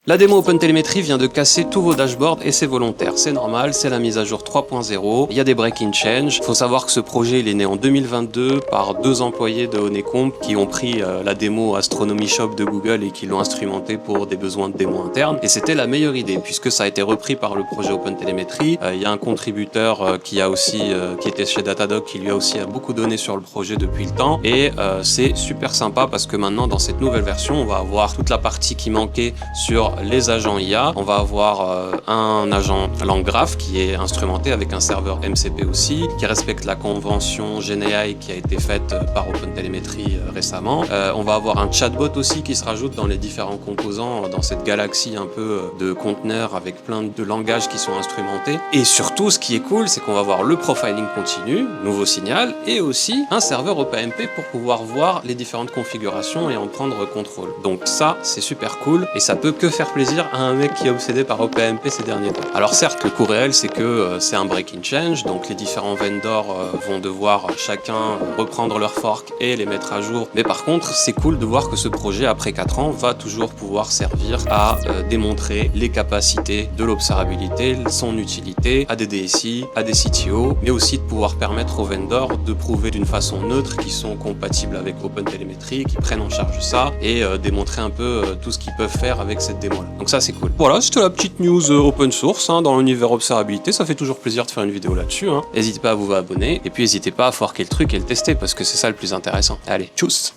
La démo OpenTelemetry vient de casser tous vos dashboards et c'est volontaire, c'est normal, c'est la mise à jour 3.0, il y a des break-in change. Il faut savoir que ce projet il est né en 2022 par 2 employés de Honeycomb qui ont pris la démo Astronomy Shop de Google et qui l'ont instrumenté pour des besoins de démo interne. Et c'était la meilleure idée puisque ça a été repris par le projet OpenTelemetry. Il y a un contributeur qui était chez Datadog qui lui a aussi beaucoup donné sur le projet depuis le temps. Et c'est super sympa parce que maintenant dans cette nouvelle version on va avoir toute la partie qui manquait sur les agents IA. On va avoir un agent LangGraph qui est instrumenté avec un serveur MCP aussi, qui respecte la convention GenAI qui a été faite par OpenTelemetry récemment. On va avoir un chatbot aussi qui se rajoute dans les différents composants dans cette galaxie un peu de conteneurs avec plein de langages qui sont instrumentés. Et surtout, ce qui est cool, c'est qu'on va avoir le profiling continu, nouveau signal, et aussi un serveur OpenMP pour pouvoir voir les différentes configurations et en prendre contrôle. Donc ça, c'est super cool et ça peut que faire plaisir à un mec qui est obsédé par OpenMP ces derniers temps. Alors certes, le coup réel, c'est que c'est un break-in change, donc les différents vendors vont devoir chacun reprendre leur fork et les mettre à jour. Mais par contre, c'est cool de voir que ce projet, après 4 ans, va toujours pouvoir servir à démontrer les capacités de l'observabilité, son utilité à des DSI, à des CTO, mais aussi de pouvoir permettre aux vendors de prouver d'une façon neutre qu'ils sont compatibles avec OpenTelemetry, qu'ils prennent en charge ça et démontrer un peu tout ce qu'ils peuvent faire avec cette démo là. Donc ça c'est cool. Voilà, c'était la petite news open source dans l'univers observabilité. Ça fait toujours plaisir de faire une vidéo là-dessus. N'hésitez pas à vous abonner et puis n'hésitez pas à forker le truc et le tester parce que c'est ça le plus intéressant. Allez, tchuss!